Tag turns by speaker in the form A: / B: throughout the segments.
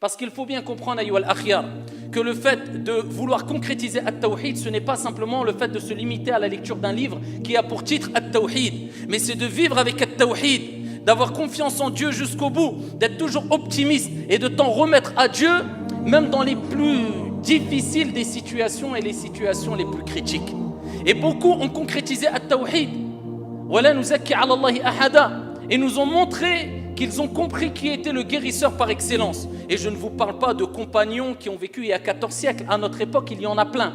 A: Parce qu'il faut bien comprendre, ayyuhal akhyar, que le fait de vouloir concrétiser At-Tawhid, ce n'est pas simplement le fait de se limiter à la lecture d'un livre qui a pour titre At-Tawhid, mais c'est de vivre avec At-Tawhid, d'avoir confiance en Dieu jusqu'au bout, d'être toujours optimiste et de t'en remettre à Dieu, même dans les plus difficiles des situations et les situations les plus critiques. Et beaucoup ont concrétisé At-Tawhid, wala nuzakki ala Allahi ahada, et nous ont montré qu'ils ont compris qui était le guérisseur par excellence. Et je ne vous parle pas de compagnons qui ont vécu il y a 14 siècles. À notre époque, il y en a plein.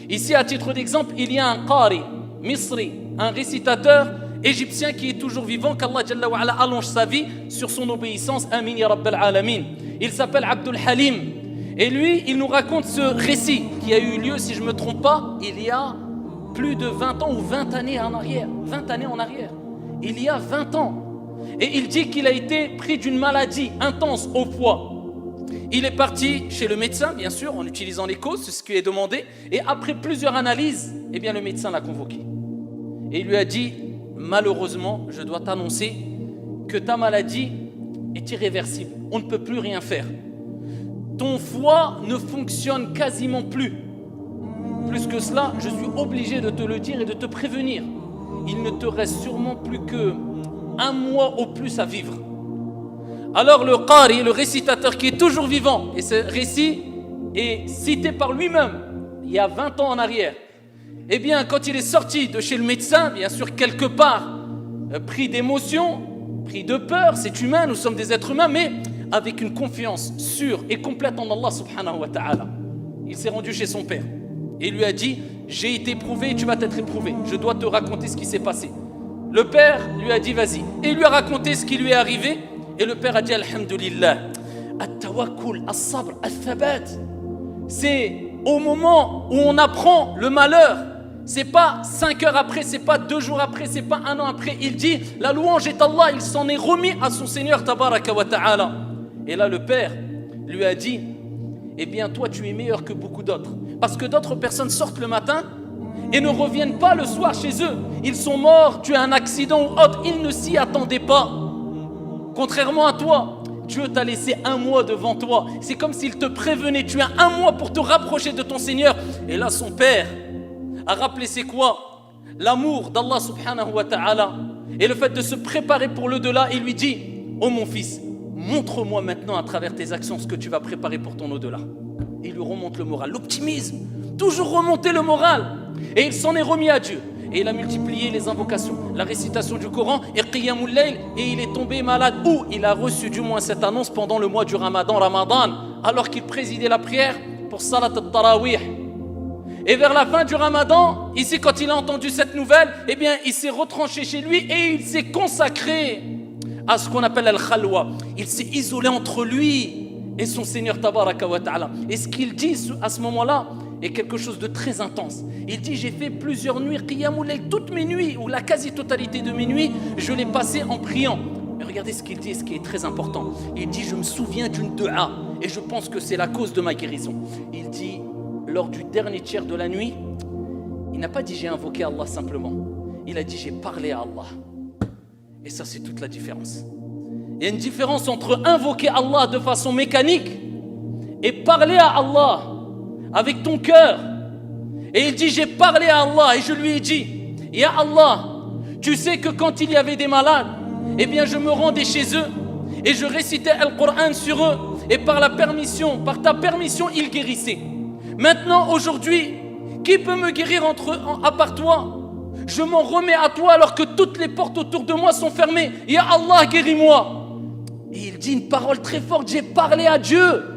A: Ici, à titre d'exemple, il y a un qari, misri, un récitateur égyptien qui est toujours vivant, qu'Allah Jalla wa Ala allonge sa vie sur son obéissance. Amin ya Rabbal Alamin. Il s'appelle Abdul Halim. Et lui, il nous raconte ce récit qui a eu lieu, si je ne me trompe pas, il y a plus de 20 ans ou 20 années en arrière. 20 années en arrière. Il y a 20 ans. Et il dit qu'il a été pris d'une maladie intense au foie. Il est parti chez le médecin, bien sûr, en utilisant les causes, c'est ce qui est demandé. Et après plusieurs analyses, eh bien, le médecin l'a convoqué. Et il lui a dit, malheureusement, je dois t'annoncer que ta maladie est irréversible. On ne peut plus rien faire. Ton foie ne fonctionne quasiment plus. Plus que cela, je suis obligé de te le dire et de te prévenir. Il ne te reste sûrement plus que 1 mois au plus à vivre. Alors le qari, le récitateur qui est toujours vivant, et ce récit est cité par lui-même il y a 20 ans en arrière, eh bien quand il est sorti de chez le médecin, bien sûr quelque part pris d'émotion, pris de peur, c'est humain, nous sommes des êtres humains, mais avec une confiance sûre et complète en Allah subhanahu wa ta'ala, il s'est rendu chez son père et il lui a dit, j'ai été éprouvé et tu vas t'être éprouvé, je dois te raconter ce qui s'est passé. Le père lui a dit vas-y, et il lui a raconté ce qui lui est arrivé, et le père a dit alhamdulillah, at-tawakkul, as-sabr, al-thabat. C'est au moment où on apprend le malheur, c'est pas 5 heures après, c'est pas 2 jours après, c'est pas 1 an après, il dit la louange est Allah, il s'en est remis à son Seigneur tabaraka wa ta'ala. Et là le père lui a dit, eh bien toi tu es meilleur que beaucoup d'autres, parce que d'autres personnes sortent le matin et ne reviennent pas le soir chez eux. Ils sont morts, tu as un accident ou autre, ils ne s'y attendaient pas. Contrairement à toi, Dieu t'a laissé 1 mois devant toi. C'est comme s'il te prévenait, tu as 1 mois pour te rapprocher de ton Seigneur. Et là son père a rappelé c'est quoi? L'amour d'Allah subhanahu wa ta'ala et le fait de se préparer pour l'au-delà. Il lui dit, oh mon fils, montre-moi maintenant à travers tes actions ce que tu vas préparer pour ton au-delà. Il lui remonte le moral, l'optimisme, toujours remonter le moral. Et il s'en est remis à Dieu. Et il a multiplié les invocations, la récitation du Coran et Qiyamul Layl. Et il est tombé malade. Ou il a reçu du moins cette annonce pendant le mois du Ramadan, alors qu'il présidait la prière pour Salat al-Tarawih. Et vers la fin du Ramadan, ici quand il a entendu cette nouvelle, eh bien il s'est retranché chez lui et il s'est consacré à ce qu'on appelle al-Khalwa. Il s'est isolé entre lui et son Seigneur Tabaraka wa Ta'ala. Et ce qu'il dit à ce moment-là est quelque chose de très intense. Il dit, j'ai fait plusieurs nuits, Qiyamul Layl, toutes mes nuits, ou la quasi-totalité de mes nuits, je l'ai passé en priant. Mais regardez ce qu'il dit, ce qui est très important. Il dit, je me souviens d'une dua, et je pense que c'est la cause de ma guérison. Il dit, lors du dernier tiers de la nuit, il n'a pas dit, j'ai invoqué Allah simplement. Il a dit, j'ai parlé à Allah. Et ça, c'est toute la différence. Il y a une différence entre invoquer Allah de façon mécanique et parler à Allah avec ton cœur. Et il dit, j'ai parlé à Allah et je lui ai dit, ya Allah, tu sais que quand il y avait des malades, eh bien je me rendais chez eux et je récitais le Coran sur eux et par ta permission, ils guérissaient. Maintenant, aujourd'hui, qui peut me guérir à part toi? Je m'en remets à toi alors que toutes les portes autour de moi sont fermées. Ya Allah, guéris-moi. Et il dit une parole très forte, j'ai parlé à Dieu.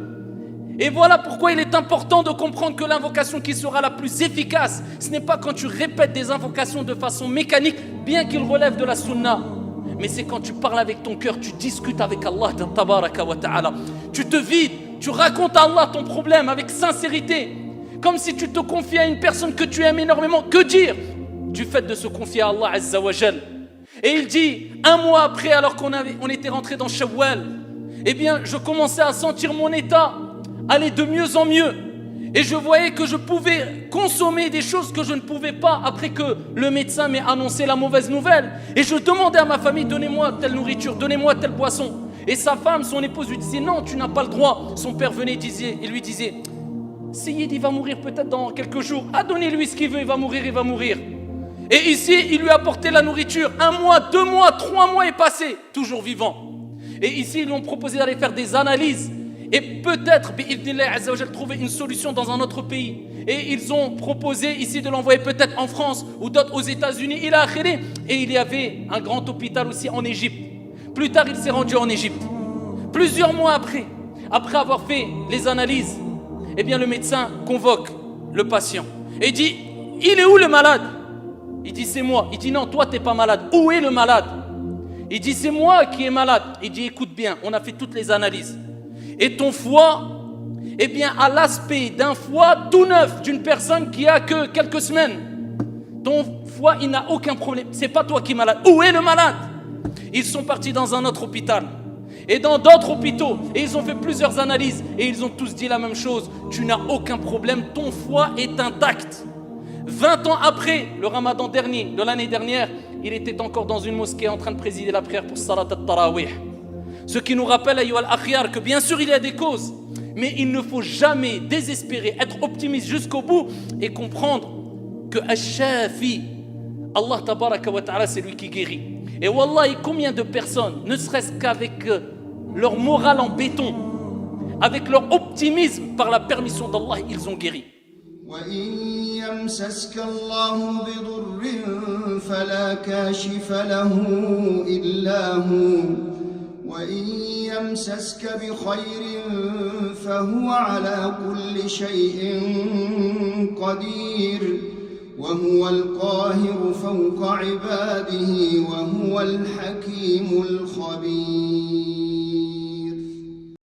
A: Et voilà pourquoi il est important de comprendre que l'invocation qui sera la plus efficace, ce n'est pas quand tu répètes des invocations de façon mécanique, bien qu'ils relèvent de la sunna, mais c'est quand tu parles avec ton cœur, tu discutes avec Allah, tabaraka wa ta'ala. Tu te vides, tu racontes à Allah ton problème avec sincérité, comme si tu te confiais à une personne que tu aimes énormément. Que dire du fait de se confier à Allah Azza wa Jal? Et il dit, 1 mois après, alors qu'on était rentré dans Shawwal, eh bien, je commençais à sentir mon état aller de mieux en mieux. Et je voyais que je pouvais consommer des choses que je ne pouvais pas après que le médecin m'ait annoncé la mauvaise nouvelle. Et je demandais à ma famille, donnez-moi telle nourriture, donnez-moi telle boisson. Et sa femme, son épouse lui disait non, tu n'as pas le droit. Son père venait et lui disait Sayyid, il va mourir peut-être dans quelques jours. Donnez-lui ce qu'il veut, il va mourir, il va mourir. Et ici, il lui a apporté la nourriture. 1 mois, 2 mois, 3 mois est passé, toujours vivant. Et ici, ils lui ont proposé d'aller faire des analyses. Et peut-être, bi'idhnillah azza wa jal, trouver une solution dans un autre pays. Et ils ont proposé ici de l'envoyer peut-être en France ou d'autres aux États-Unis. Il a akhiré. Et il y avait un grand hôpital aussi en Égypte. Plus tard, il s'est rendu en Égypte. Plusieurs mois après avoir fait les analyses, eh bien le médecin convoque le patient et dit il est où le malade? Il dit c'est moi. Il dit non, toi t'es pas malade. Où est le malade? Il dit c'est moi qui est malade. Il dit écoute bien, on a fait toutes les analyses et ton foie, eh bien a l'aspect d'un foie tout neuf d'une personne qui a que quelques semaines. Ton foie, il n'a aucun problème. C'est pas toi qui es malade. Où est le malade? Ils sont partis dans un autre hôpital et dans d'autres hôpitaux et ils ont fait plusieurs analyses et ils ont tous dit la même chose. Tu n'as aucun problème, ton foie est intact. 20 ans après le ramadan dernier, de l'année dernière, il était encore dans une mosquée en train de présider la prière pour Salat al-Tarawih. Ce qui nous rappelle, ayyuha al-akhyar, que bien sûr il y a des causes, mais il ne faut jamais désespérer, être optimiste jusqu'au bout et comprendre que Ash-Shafi, Allah tabaraka wa ta'ala, c'est lui qui guérit. Et wallahi, combien de personnes, ne serait-ce qu'avec leur morale en béton, avec leur optimisme, par la permission d'Allah, ils ont guéri.
B: وهو القاهر فوق عباده وهو الحكيم الخبير